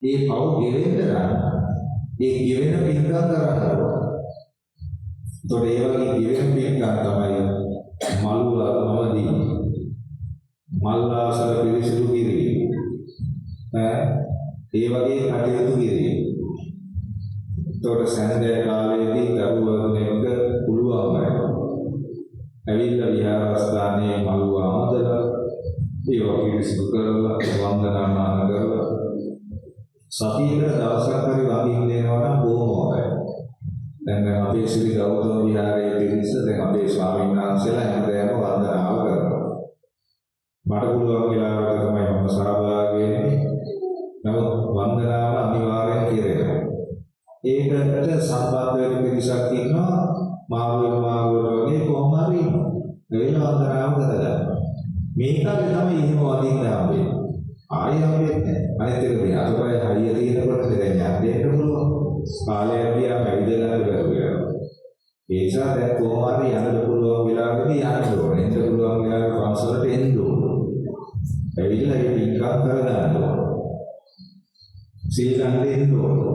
ඒ පව් ගෙවෙන්න නම් ඒ ගෙවෙන පින්කම් කරන්න ඕන. ඒතකොට ඒ වගේ ගෙවෙන පින්කම් තමයි මල්වදී මල්ලාසල පිරිසිදු කිරීම. ඒ වගේ කටයුතු කිරීම. ඒතකොට සැනදෑ කාලයේදී දරුවන් එක්ක පුළුවන් ඇවිල්ලා විහාරස්ථානයේ මල් ආමදලා ඒ වගේ පිරිසිදු කරලා වන්දනාමාන කරලා සතියකට දවසක් හරි වඳින්න දෙනවා නම් බොහොම හොඳයි. දැන් අපේ ශ්‍රී ගෞතම විහාරයේ පිරිස දැන් අපේ ස්වාමීන් වහන්සේලා හැමදේම වන්දනාව කරනවා. මට පුළුවන් වෙලාවට තමයි මම සහභාගී වෙන්නේ. නමුත් වන්දනාව අනිවාර්යෙන් කෙරෙනවා. ඒකට සම්බන්ධ වෙන පිරිසක් ඉන්නවා මාළුවෙන් වගේ කොහොම හරි ඉන්නවා. ඒ වන්දනාව කරලා මේකත් තමයි එහෙම වදින්න ආවේ. ආයෙ හම්බෙන්නේ නැහැ. අනිත් එක මේ අතපය හරිය තියෙනකොට දැන් යන්න පුළුවන්. කාලයක් ගියාම ඇවිදලා බැලුවා. ඒ නිසා දැන් කොහොම හරි යන්න පුළුවන් වෙලාවෙදී යන්න ඕනේ. එන්න පුළුවන් වෙලාවෙ පන්සලට එන්න ඕනේ. ඇවිල්ලා ඒ පින්කම් කරගන්න ඕනේ. සීල් ගන්න ඕනේ.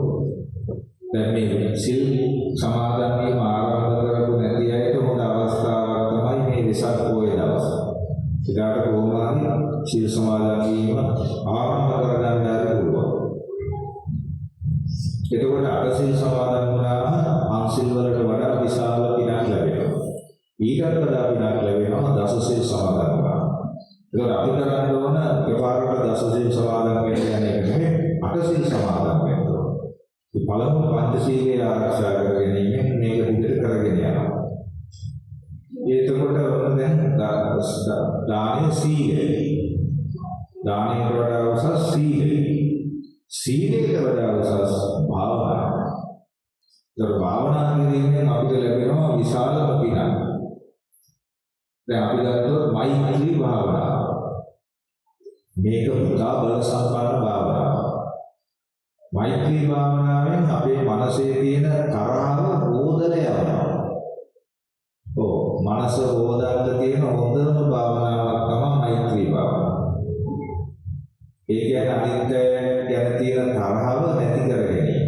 දැන් මේ සීල් සමාදන් වීම ආරම්භ කරපු නැති අයට හොඳ අවස්ථාවක් තමයි මේ වෙසක් පොයේ දවස. ඉදාට කොහොම හරි සීල් සමාදන් වීම ආරම්භ කරගන්න පුළුවන්. එතකොට අටසිල් සමාදන් වුණාම අංශිල් වලට වඩා විශාල පිනක් ලැබෙනවා. ඊටත් වඩා පිනක් ලැබෙනවා දසසිල් සමාදන් වුණාම. ඒක අපි කරන්න ඕන එකපාරට දසසිල් සමාදන් වෙන්න යන එක නෙමෙයි අටසිල් සමාදන් වෙන්න ඕන. මේ පළමු පංචශීලය ආරක්ෂා කර ගැනීම මේක විතර කරගෙන යනවා. එතකොට ඔන්න දැන් දානීය සීලය. දානීයට වඩා උසස් සීලය. සීලයට වඩා උසස් භාවනාව. ඒතර භාවනා කිරීමෙන් අපිට ලැබෙනවා විශාලම පිනක්. දැන් අපි ගත්තොත් මෛත්‍රී භාවනාව. මේක පුතා බල සම්පන්න භාවනාව. මෛත්‍රී භාවනාවෙන් අපේ මනසේ තියෙන තරහව රෝධනය යනවා. මනස හොදන්න තියෙන හොඳම භාවනාවක් තමයි මෛත්‍රී භාවනාව. ඒ කියන්නේ අනිත්‍ය ගැන තියෙන තරහව නැති කර ගැනීම.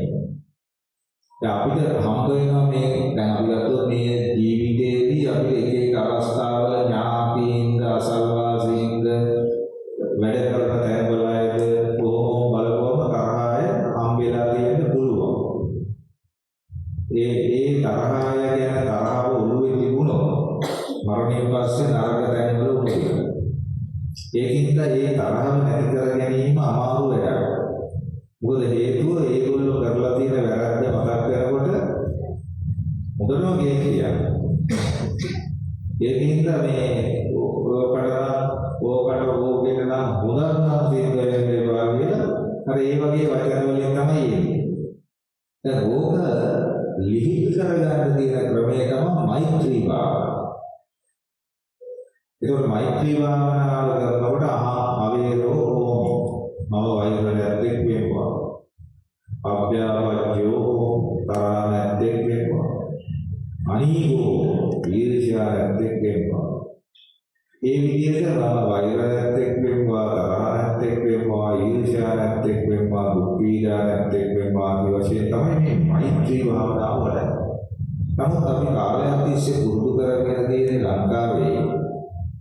දැන් අපිට හම්බ වෙනවා මේ දැන් අපි ගත්තොත් මේ ජීවිතයේදී අපි එක එක අවස්ථාවල ඥාතීන්ද අසල්වාසීන්ද වැඩ කරන තැන්වල අයද බොහොම බලවම තරහය හම්බෙලා තියෙන්න පුළුවන්. ඒ තරහය ගැන තරහව ඔළුවේ තිබුණොත් මරණයෙන් පස්සේ නරක තැන්වල උපදිනවා. ඒකින්ද ඒ තරහව නැති කර ගැනීම අමාරු වැඩක්. මොකද හේතුව ඒගොල්ලෝ කරලා තියෙන වැරද්ද මතක් කරනකොට මොකදෝ කියන්නේ. ඒකින්ද මේ ඕකට ඕකේන නම් හොදන්නා තියෙන දේවල් වගේ අර ඒ වගේ වචන වලින් තමයි එන්නේ. දැන් ඕක ලිහිත් කරගන්න තියෙන ක්‍රමය තමයි මෛත්‍රී භාවනාව. ඒකෝට මෛත්‍රී භාවනාව කරනකොට අවේරෝ හෝමි මම වෛරණයක් වෙනවා. අභ්‍යාවජ්ජෝ තරණයක් වෙනවා. අනීගෝ ඊර්ෂ්‍යාවක් වෙනවා. ඒ විදිහට මම වෛරණයක් වෙනවා, තරණයක් වෙනවා, ඊර්ෂ්‍යාවක් වෙනවා, දුක් පීඩාවක් වෙනවා ආදී වශයෙන් තමයි මේ මෛත්‍රී භාවනාව වඩන්නේ. නමුත් අපි කාලයක් තිස්සේ පුරුදු කරගෙන තියෙන ලංකාවේ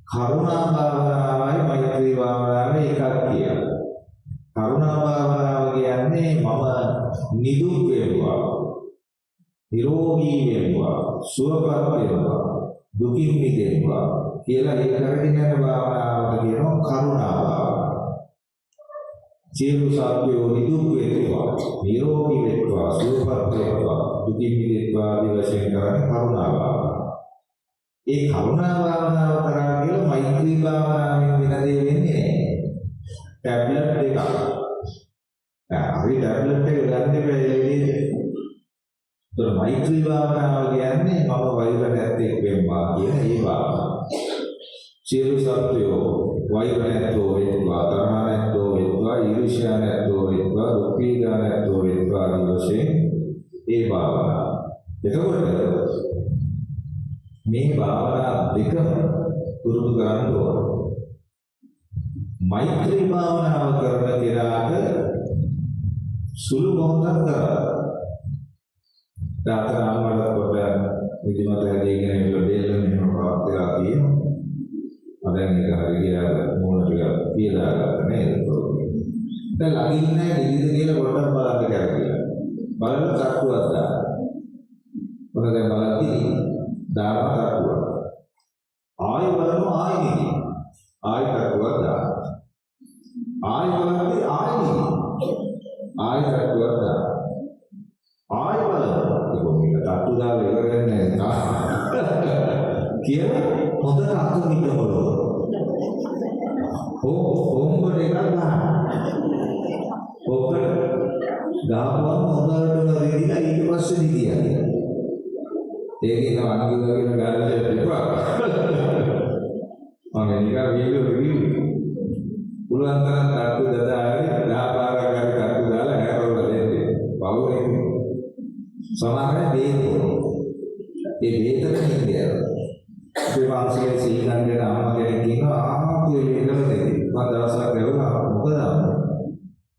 කරුණා භාවනාවයි මෛත්‍රී භාවනාවයි එකක් කියලා. කරුණා භාවනාව කියන්නේ මම නිදුක් වේවා, නිරෝගී වේවා, සුවපත් වේවා, දුකින් මිදෙවා කියලා ඒ කරගෙන යන භාවනාවට කියනවා කරුණා භාවනාව. සියලු සත්වයෝ නිදුක් වේවා, නිරෝගී වේවා, සුවපත් වේවා, දුකින් මිදෙවා ආදී වශයෙන් කරන්නේ කරුණා භාවනාව. ඒ කරුණා භාවනාව කරා කියලා මෛත්‍රී භාවනාවෙන් වෙන දේ වෙන්නේ නැහැ. ටැබ්ලට් එකක්. අපි ටැබ්ලට් එක ගන්න බැහැ. ඒතර මෛත්‍රී භාවනාව කියන්නේ මම වෛරණයක් වෙන්නවා කියන ඒ භාවනාව. සියලු සත්වයෝ වෛරණයෝ වේවා, තරහණයෝ වේවා, ඊර්ෂ්‍යාවෝ වේවා, දුක් පීඩාවෝ වේවා ආදී වශයෙන් ඒ භාවනාව. එතකොට මේ භාවනා දෙකම පුරුදු කරන්න ඕන. මෛත්‍රී භාවනාව කරන කෙනාට සුළු මොහොතක් කරා. දාතර අම්මලා කොට විදිමත හැදීගෙන ඉන්න දෙල්ල මෙහෙම පාත් එකක් තියෙනවා. මදන් එක හරි ගියා මොන ටික කියලා ගත්තා නේද? දැන් ළඟින් නැහැ ඉදිරියට කියලා පොඩ්ඩක් බලන්න කියලා. බලන තට්ටුවක් දාන්න. මොකද දැන් බලද්දි දාන තට්ටුවක්. ආයෙ බලනවා ආයෙ නෙමෙයි. ආයෙ තට්ටුවක් දාන්න. ආයෙ බලද්දි ආයෙ නෙමෙයි. ආයෙ තට්ටුවක් දාන්න. ආයෙ බලනවා. ඒක මේක තට්ටු දාලා ඉවර වෙන්නේ නැහැ. කියලා හොඳට අතු මිටවලු. හොම්බට එකක් දාන්න. ඔක්කට දාපුවම හොඳට රිදිලා ඊට පස්සේ නිදියන්නේ. ඒකේ අනුගමනය කරන ගානට එපා. මම නිකන් වීඩියෝ රිවිව් පුළුවන් තරම් තට්ටු දදාගෙන දාපාරක් හරි තට්ටු දාලා හැරවලා දෙන්නේ. පවුනේ. සමහර බේත් ඒ බේතට නිදියව. ඒ වාසියේ සීලංගන අම්මා කෙනෙක් කියනවා ආපු වේදම දෙවි. මම දවසක් ගිහුවා මොකද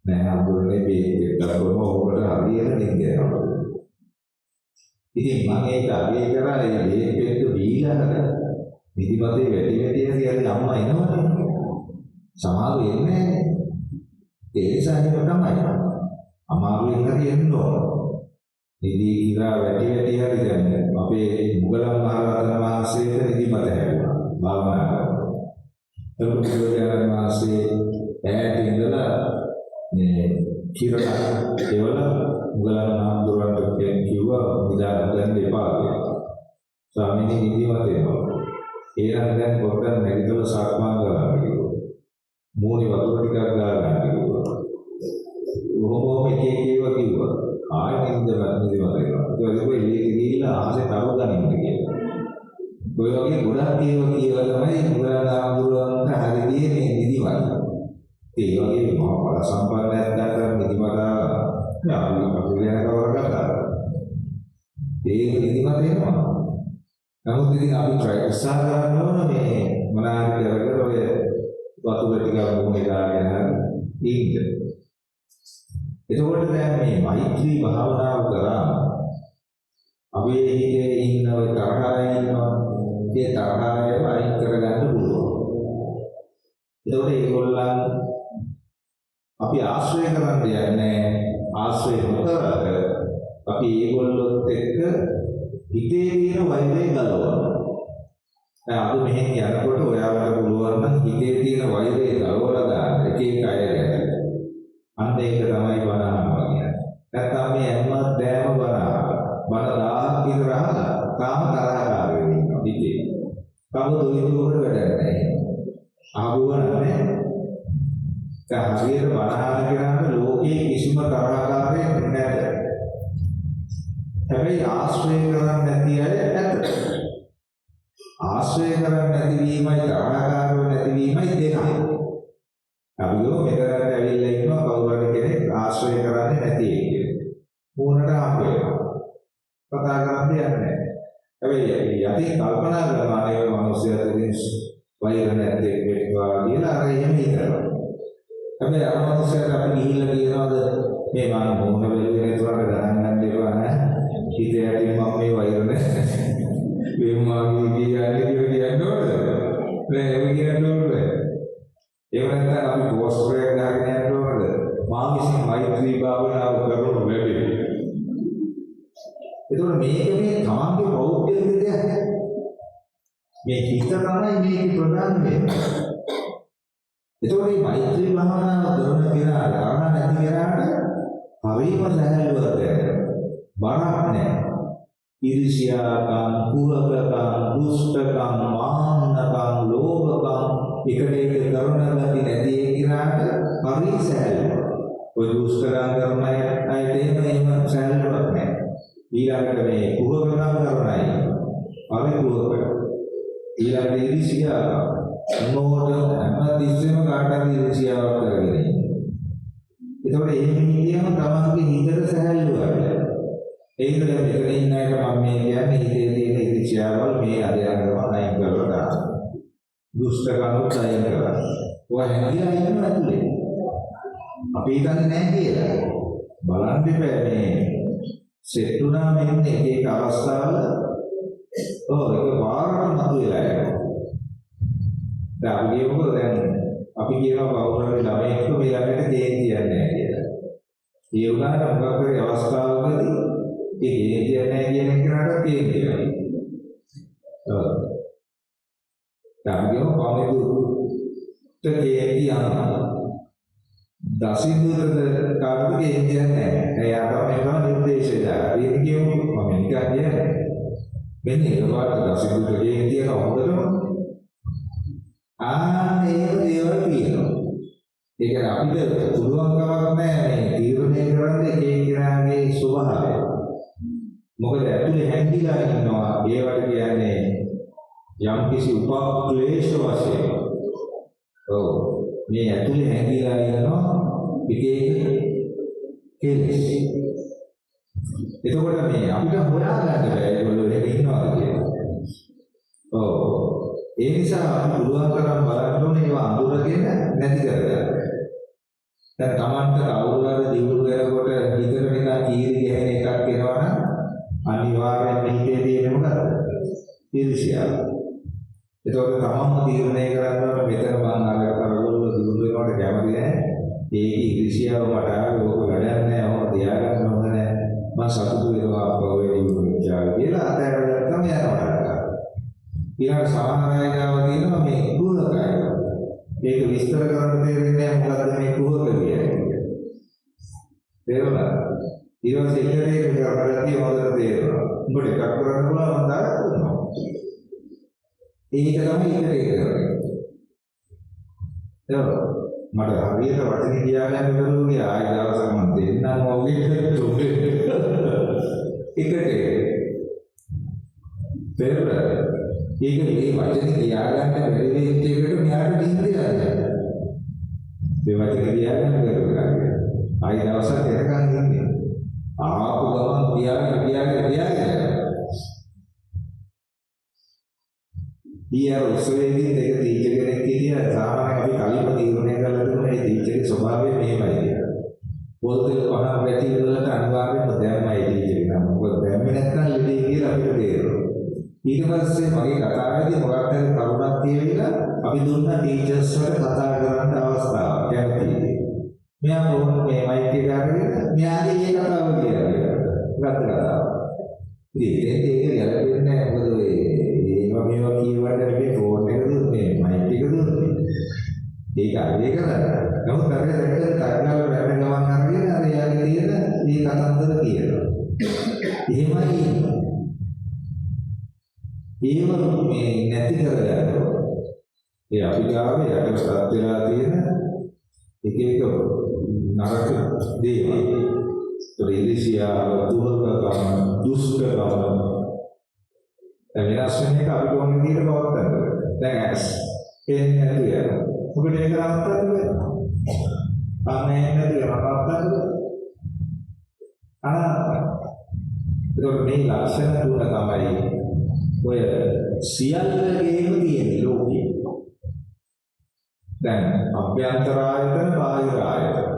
නෑ අඳුරේ බේත් එකක් කොහොම ඔබට හරියට නිදියනවා. ඉතින් මම ඒක අගය කරා ඒ බේත් දීලා නිදිමතේ වැඩි හරි අම්මා එනවනේ. සමහරව එන්නේ නෑ. ඒ නිසා ඒක තමයි. අමාරුවෙන් හරි එන්න ඕන. නිදි ඉරා වැඩි හරි දැන් අපේ මුගලන් මහරහතන් වහන්සේට නිදිමත හැදුවා. භාවනා කරනවා. ඒක බුදුරජාණන් වහන්සේ ඈත ඉඳලා මේ කිරණ ඒවල මුගලන් මහඳුරන්ට කිව්වා නිදා ගන්න එපා කියලා. ස්වාමීනි නිදිමත එනවා. ඒනම් දැන් පොඩ්ඩක් නැගිටලා සක්මන් කරන්න කිව්වා. මූණේ වතුර ටිකක් දාගන්න කිව්වා. කොහොම එක කිව්වා. ආයෙත් නිදිමත එනවා. ඒක එළියට ගිහිල්ලා ආසේ තව ගනින්න කියලා. ඔය වගේ ගොඩක් ඒවා කියලා තමයි මුගලන් මහඳුරන්ට හරිදී මේ නිදිමත. ඒ වගේ මහා බල සම්පන්නයක් දැක්කම නිදිමත අපි කපුලේ කවරකට ඒක නිදිමත එනවා. නමුත් ඉතින් අපි try උත්සාහ කරන්න ඕන මේ මොනාරි කරගෙන ඔය වතුර ටික මොහේ දාගෙන ඉන්න. එතකොට දැන් මේ මෛත්‍රී භාවනාව කරා අපි හිතේ ඉන්න ඔය තරහය ඉන්නවා. ඒ තරහය අයින් කරගන්න පුළුවන්. එතකොට ඒගොල්ලන් අපි ආශ්‍රය කරන්න යන්නේ ආශ්‍රය නොකර අපි ඒගොල්ලොත් එක්ක හිතේ තියෙන වෛරය ගලවනවා. දැන් අද මෙහෙන් යනකොට ඔයාලට පුළුවන් නම් හිතේ තියෙන වෛරය ගලවලා දාන්න එක එක අය ගැන. අන්න ඒක තමයි බණනවා කියන්නේ. නැත්නම් මේ හැමවත් දෑම බණ 1000ක් විතර අහලා තාම තරහකාරී වෙනවා හිතේ. කවුද දුරිදුරට වැඩ නැහැ. ආවුවා නැහැ. දැන් හරියට බණහන කරාම ලෝකේ කිසිම තරහකාරයෙක් නැහැ. හැබැයි ආශ්‍රය කරන්නේ නැති අය ඇත. ආශ්‍රය කරන්නේ නැතිවීමයි තරහකාරව නැතිවීමයි දෙකයි. අපි ගෝ මෙතනට ඇවිල්ලා ඉන්නවා කවුරු හරි කෙනෙක් ආශ්‍රය කරන්නේ නැති එක. මොනකට හම්බ වෙනවා. කතා කරන්න යන්නේ නැහැ. හැබැයි යටි කල්පනා කරනවා අනේ මිනිස්සුන්ට වෛර නැත්තේ වෙනවා කියලා අර එහෙම හිතනවා. හැබැයි අර මිනිස්සුන්ට අපි ගිහිල්ලා කියනවාද මේ මම මොන වෙලේ නේතුරට ගණන් ගන්න දෙපා නැහැ. හිතේ ඇති මම මේ වෛර නැහැ. මේ මාගේ කියන්නේ නෝද? මේ කියන්නේ නෝද? ඒ වගේම අපි පෝස්ට් එකක් ගහගෙන යනවද? මා විසින් මෛත්‍රී භාවනාව කරනු ලැබේ. ඒතකොට මේක මේ තමන්ගේ පෞද්ගලික දෙයක්. මේ හිත තමයි මේක ප්‍රධාන වෙන්නේ. ඒතකොට මේ මෛත්‍රී භාවනාව කරන කෙනාට කරන නැති කෙනාට හරිම සැහැල්ලුවක් දැනෙනවා. බරක් නැහැ. ඉරිසියාකම්, කුරකකම්, දුෂ්ටකම්, මාන්නකම්, ලෝභකම් එකට එක කරන ගති නැති කෙනාට හරි සැහැල්ලුවක්. ඔය දුෂ්ටකම් කරන අයට එහෙම සැහැල්ලුවක් නැහැ. ඊළඟට මේ කුරකකම් කරන අය හරි කුරක. ඊළඟට ඉරිසියාකම් මොනෝට හැමතිස්සෙම කාටද ඉරිසියාවක් කරගෙන ඉන්නේ. ඒතකොට එහෙම හිතියම තමන්ගේ හිතට සැහැල්ලුවක්. ඒක දැන් මෙතන ඉන්න අයට මම මේ කියන්නේ හිතේ තියෙන ඉරිසියාවල් මේ අධ්‍යයනවල අයින් කරලා දාන්න. දුෂ්ටකනුත් අයින් කරලා. ඔය හැදිලා ඉන්න ඇතුලේ. අපි හිතන්නේ නැහැ කියලා. දෙපෑ මේ සෙට් වුණාම එන්නේ එක අවස්ථාවල ඒක වාරකට මතුවලා යනවා. දැන් අපි කියමුකෝ දැන් අපි කියනවා කවුරුහරි ළමයෙක් මේ ළමයට කේන්ති කියන්නේ නැහැ කියලා. ඒ උනාට මොකක් හරි අවස්ථාවකදී ඒ කේන්ති කියන්නේ නැහැ කියන එකට කේන්ති වෙනවා. දැන් අපි කියනවා කොහොමද කේන්ති යනවා. දසින්දුරද කාටද කේන්ති කියන්නේ නැහැ. එයාට මේකම නිර්දේශය දාලා. ඒක කියමු මම නිකන් කියන්නේ. මෙන්න ඒකට දසින්දුර කේන්ති යන හොඳටම ඒ දේවල් කියනවා. ඒක අපිට පුළුවන් කමක් නැහැ මේ තීරණය කරන්න එක එක්කෙනාගේ ස්වභාවය. මොකද ඇතුලේ හැංගිලා ඉන්නවා ඒවට කියන්නේ යම්කිසි උපක්ලේශ වශයෙන්. ඔව් මේ ඇතුලේ හැංගිලා ඉන්නවා එක එක කෙලෙස්. එතකොට මේ අපිට හොයාගන්න බෑ ඒගොල්ලෝ එහෙම ඉන්නවාද කියලා. ඔව් ඒ නිසා අපි පුළුවන් තරම් බලන්න ඕනේ ඒවා අඳුරගෙන නැති කරගන්න. දැන් Tamanta කවුරුහරි දියුණු වෙනකොට හිතට නිකන් කීරි ගැහෙන එකක් එනවා නම් අනිවාර්යයෙන් හිතේ තියෙන්නේ මොකද්ද? ඊර්ෂ්‍යාව. ඒතකොට තමන්ම තීරණය කරනවා මෙතන මම අර කරගොල්ලෝ දියුණු වෙනකොට කැමති නැහැ. ඒක ඊර්ෂ්‍යාව මට ආවේ ඕක වැඩක් නැහැ. ඕක තියාගන්න හොඳ නැහැ. මම සතුටු වෙනවා අපෝ ඒ දියුණුව කියලා අතහැරලා තමයි යනවා. ඊළඟ සමහර අය ගාව තියෙනවා මේ කුහකය. මේක විස්තර කරන්න තේරෙන්නේ නැහැ මොකද්ද මේ කුහක කියන්නේ. තේරුණා? ඊට පස්සේ ඉන්ටර්නෙට් එක කරලා තියෙනවා තේරෙනවා. උඹට එකක් කරන්න පුළුවන් මම දාලා දුන්නා. ඒක තමයි ඉන්ටර්නෙට් කරන්නේ. තේරුණා? මට හරියට වචනේ කියාගන්න බැරුණේ ආයෙ දවසක් මම දෙන්නම් ඔගේ තුනේ. තේරුණා? ඒක මේ වචනේ කියාගන්න බැරි වෙච්ච එකට මෙයාට නිින්ද යනවා. මේ වචනේ කියාගන්න බැරි වෙනවා. ආයි දවසක් එනකන් ඉන්නේ. ආපු ගමන් කියාගෙන. ඊයර උත්සවයේදී දෙක ටීචර් කෙනෙක් කියනවා සාමාන්‍යයෙන් අපි කලින්ම තීරණය කරලා තිබුණා මේ ටීචර්ගේ ස්වභාවය මෙහෙමයි කියලා. පොල්තේ පහන් වැටි වලට අනිවාර්යයෙන්ම දැම්මයි ටීචර් එක. මොකද දැම්මේ නැත්නම් ලෙඩේ කියලා අපිට තේරෙනවා. ඊට පස්සේ මගේ කතාවේදී මොකක්ද කරුණක් කියලා අපි දුන්නා ටීචර්ස් වලට කතා කරන්න අවස්ථාවක් කැමතියි. මෙයා කොහොමද මේ මයික් එක අරගෙන මෙයාගේ මේ කතාව කියලා. ගත්ත කතාව. ඉතින් ඒක ගැලපෙන්නේ නැහැ මොකද මේවා කියවට මේ ෆෝන් එක දුන්නේ මයික් එක දුන්නේ. ඒක අරගෙන කරා. නමුත් අර දැක්කම තරගාව වැඩ ගමන් අරගෙන අර යාගේ තියෙන මේ කතාන්දර කියනවා. එහෙමයි ඒව මේ නැති කරගන්නවා. ඒ අපි ගාවේ යටපත් වෙලා තියෙන එක එක නරක දේවල්. ඊර්ෂ්‍යාව, දුර්ගකම, දුෂ්කරකම. වෙනස් වෙන එක අපි කොහොමද විදිහට පවත්වන්නේ? දැන් ඇස් පේන්නේ නැති වෙනවා. මොකද ඒක නවත්තන්නේ? අනේ නැති නවත්තන්නේ. ඒක මේ ලක්ෂණ තුන තමයි ඔය සියල්ලගේම තියෙන ලෝකේ. දැන් අභ්‍යන්තර ආයතන බාහිර ආයතන.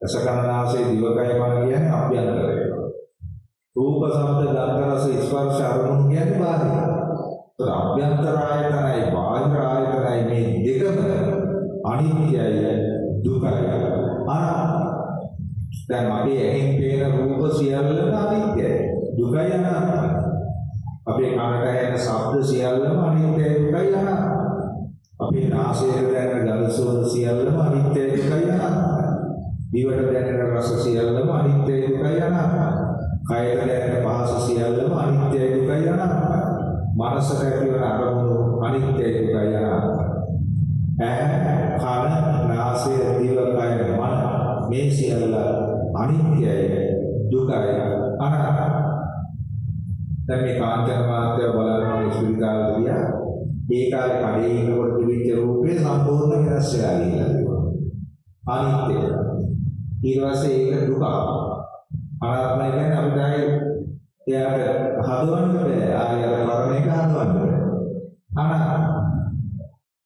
රසකරනාසේ දිවකය මන කියන්නේ අභ්‍යන්තරය. රූප ශබ්ද ගන්ධ රස ස්පර්ශ අරමුණු කියන්නේ බාහිර. ඒත් අභ්‍යන්තර ආයතනයි බාහිර ආයතනයි මේ දෙකම අනිත්‍යයි දුකයි අනාත්මයි. දැන් අපි ඇහෙන් පේන රූප සියල්ලම අනිත්‍යයි දුකයි අනාත්මයි. අපේ කනට ඇහෙන ශබ්ද සියල්ලම අනිත්‍යයි දුකයි අනාත්මයි. අපේ නාසයට දැනෙන ගඳ සුවඳ සියල්ලම අනිත්‍යයි දුකයි අනාත්මයි. දිවට දැනෙන රස සියල්ලම අනිත්‍යයි දුකයි අනාත්මයි. කයට දැනෙන පහස සියල්ලම අනිත්‍යයි දුකයි අනාත්මයි. මනසට ඇතිවන අරමුණු අනිත්‍යයි දුකයි අනාත්මයි. ඇහැ, කන, නාසය, දිව, කය, මන මේ සියල්ල අනිත්‍යයි දුකයි අනාත්මයි. දැන් මේ කාන්තර මාත්‍ය බලනවා ඉස්පිරිතාලේ ගියා. ඒ කාලේ කඩේ ඉන්නකොට තිබිච්ච රූපේ සම්පූර්ණ වෙනස් වෙලා ගිහිල්ලා. අනිත්‍යයි. ඊට පස්සේ ඒක දුක. අනාත්මයි කියන්නේ අපිට එයාට හදවන්න බෑ. ආයෙ අර පරණ එක හදවන්න බෑ.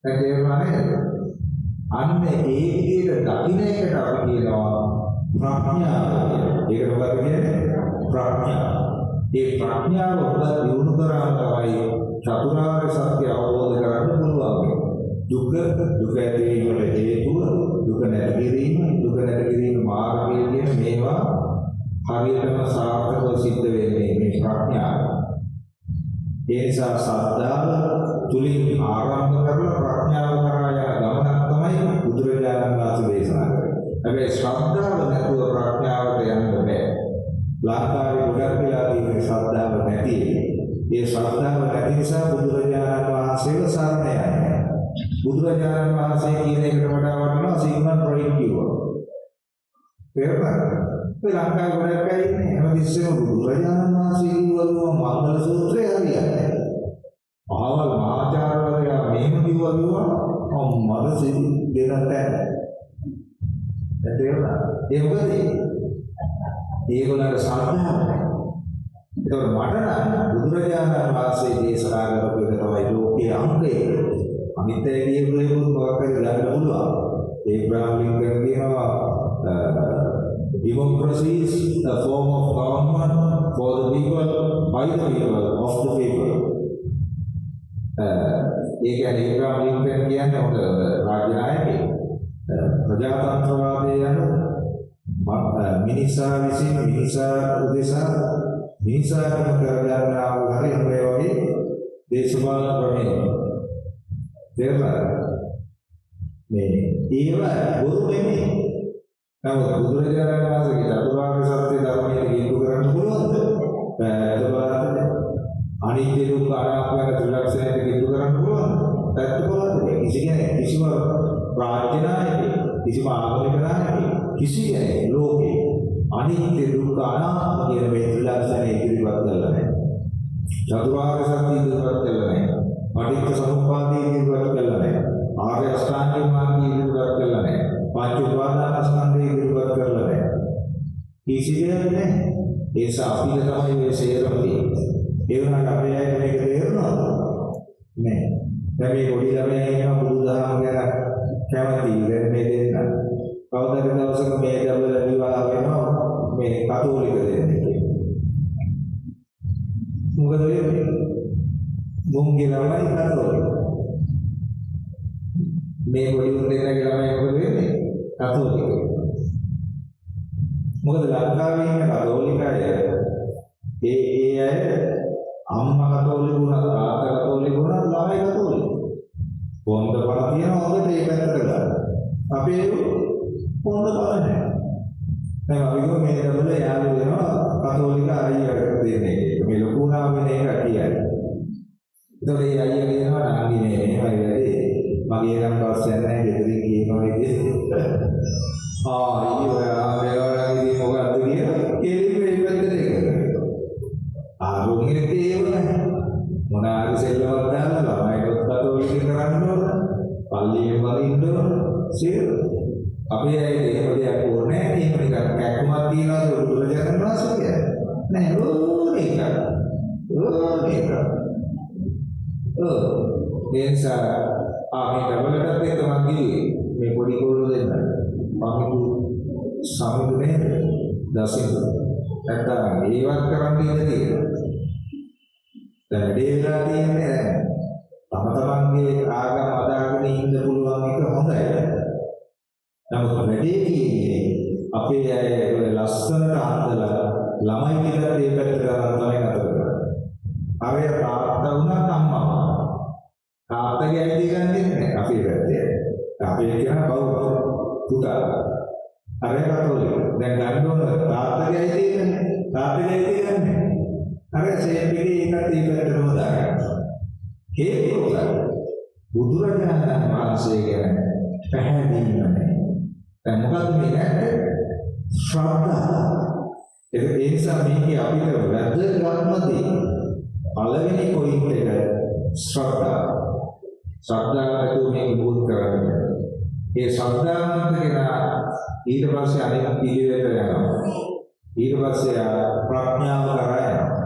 තේරුණා නේද? අන්න ඒ විදිහට දකින්න එකට අපි කියනවා ප්‍රඥාව. ඒකට මොකක්ද කියන්නේ? ප්‍රඥාව. ඒ ප්‍රඥාව උදා දිනු කරාම තමයි චතුරාර්ය සත්‍ය අවබෝධ කරගන්න පුළුවන්. දුක ඇතිවීමට හේතුව, දුක නැති කිරීම මාර්ගය කියන මේවා හරියටම සාර්ථකව සිද්ධ වෙන්නේ මේ ප්‍රඥාව. ඒ නිසා ශ්‍රද්ධාව තුලින් ආරම්භ කරලා ප්‍රඥාව කරා යන ගමනක් තමයි බුදුරජාණන් වහන්සේ දේශනා කරන්නේ. හැබැයි ශ්‍රද්ධාව නැතුව ප්‍රඥාවට යන්න බෑ. ලංකාවේ ගොඩක් වෙලා තියෙන ශ්‍රද්ධාව නැති. ඒ ශ්‍රද්ධාව නැති නිසා බුදුරජාණන් වහන්සේව සරණ යන්නේ. බුදුරජාණන් වහන්සේ කියන එකට වඩා වටිනවා සිග්මන්ඩ් ෆ්‍රොයිඩ් කිව්වා. තේරුණාද? ඒ ලංකාවේ ගොඩක් අය ඉන්නේ හැමතිස්සෙම බුදුරජාණන් වහන්සේ කිව්වලුම මංගල සූත්‍රය හරියන්නේ. අහවල් මහාචාර්යවරයා මෙහෙම කිව්වලුම මම සිල් දෙන්නට නැහැ. තේරුණාද? ඒ මොකද? ඒගොල්ලන්ට ශ්‍රද්ධාව නැහැ. ඒතකොට මට නම් බුදුරජාණන් වහන්සේ දේශනා කරපු එක තමයි ලෝකයේ අංගය. අනිත් ඒකේ මොකක් හරි ගන්න පුළුවන්. ඒබ්‍රහම් ලින්කන් කියනවා democracy is a form of government for the people, by the people, of the people. ඒ කියන්නේ ඒබ්‍රහම් ලින්කන් කියන්නේ මොකද? රාජ්‍ය නායකයෙක්. ප්‍රජාතන්ත්‍රවාදය යන මිනිසා විසින් මිනිසා උදෙසා මිනිසාකම කරගන්නා වූ හරිය මේ වගේ දේශපාලන ක්‍රමයක්. මේ ඒව බොරු නෙමෙයි. නමුත් බුදුරජාණන් වහන්සේගේ චතුරාර්ය සත්‍ය ධර්මයේ කිඳු කරන්න පුළුවන්ද? බෑ. අනිත්‍ය දුක්ඛ අනාත්ම යන ත්‍රිලක්ෂණයට කිඳු කරන්න පුළුවන්ද? පැත්තකවත් කිසිම රාජ්‍ය නායකයෙක්, කිසිම ආගමික නායකයෙක්, කිසි කෙනෙක් ලෝකේ අනිත්‍ය දුක්ඛ අනාත්ම කියන මේ ත්‍රිලක්ෂණය ඉදිරිපත් කළා නැහැ. චතුරාර්ය සත්‍ය ඉදිරිපත් කළා නැහැ. පටිච්ච සමුප්පාදය ඉදිරිපත් කළා නැහැ. ආර්ය අෂ්ටාංගික මාර්ගය ඉදිරිපත් කළා නැහැ. පංච උපාදානස්කන්ධය ඉදිරිපත් කළා නැහැ. කිසි දෙයක් නැහැ. ඒ නිසා අපිට තමයි මේ සේරම තියෙන්නේ. ඒ වුණාට අපේ අයට මේක තේරෙනවද? නෑ. දැන් මේ පොඩි ළමයා ඉන්නවා බුදුදහම ගැන කැමති ඉතින් මේ දෙන්න. කවදාද දවසක මේ දවල් විවාහ වෙනවා මේ කතෝලික දෙන්නෙක්. මොකද වෙන්නේ? මුංගේ ළමයි කතෝලික. මේ පොඩි දෙන්නගේ ළමයි මොකද වෙන්නේ? කතෝලික. මොකද ලංකාවේ ඉන්න කතෝලික අය ඒ අය අම්මා කතෝලික වුණා තාත්තා කතෝලික වුණා ළමයි කතෝලික. පොන්ද පණ තියෙනවා හොඳට ඒ පැත්තට ගන්න. අපේ පොන්ද පණ නැහැ. දැන් අපි ගෝ මේ දවල් යාළු වෙනවා කතෝලික අයියට දෙන්නේ. මේ ලොකු නාම වෙන එක කියයි. ඒතකොට ඒ අයියා කියනවා නාගි නේ හරි වැඩි. මගේ නම් පස්සේ නැහැ ගෙදරින් කියනවා ඉතින්. අයියෝ ආවේගයන්දී මොකද්ද කියලා කෙලින් මේ පැත්තට ඒක. ආරෝග්‍යෙ තියෙන්නේ මොනාරි සෙල්ලමක් දාලා ළමයිට කතෝලික කරන්න ඕන. පල්ලියේ වරින්න ඕන. සියලු අපේ අය එහෙම දෙයක් ඕනේ නැහැ. එහෙම නිකන් කැක්කමක් තියනවාද බුදුරජාණන් වහන්සේ කියන්නේ? නෑ ඕනේ එක. ඒ නිසා ආගේ දවලටත් එක මම කිව්වේ මේ පොඩි කොල්ලෝ දෙන්න. පමිතු සමිතුනේ දසින් නැත්නම් ඒවත් කරන්න ඉන්න තියෙනවා. දැන් දෙවිලා තියෙන්නේ තම තමන්ගේ ආගම අදාගෙන ඉන්න පුළුවන් එක හොඳයි. නමුත් වැඩේ තියෙන්නේ අපේ අය ලස්සනට හදලා ළමයි කියලා මේ පැත්තට ගන්න තමයි නතර කරන්නේ. අර තාත්තා වුණත් අම්මා. තාත්තගේ ඇයිද ගන්නෙ නැහැ අපේ පැත්තේ. අපේ කියන බෞද්ධ පුතා. අර කතෝලික. දැන් ගන්න ඕන තාත්තගේ ඇයිද ගන්නෙ? තාත්තගේ ඇයිද ගන්නෙ? අර සේපිලි එකත් ඊපැත්තටම දාගන්න. හේතුව බුදුරජාණන් වහන්සේ ගැන පැහැදිලිව නැහැ. දැන් මොකද්ද මේ නැත්තේ? ශ්‍රද්ධාව. ඒ නිසා මේකේ අපිට වැදගත්ම දේ පළවෙනි පොයින්ට් එක ශ්‍රද්ධාව. ශ්‍රද්ධාව ඇතුළු මේක බුදු කරන්නේ. ඒ ශ්‍රද්ධාවන්ත කෙනා ඊට පස්සේ අනිත් පිළිවෙලට යනවා. ඊට පස්සේ ප්‍රඥාව කරා යනවා.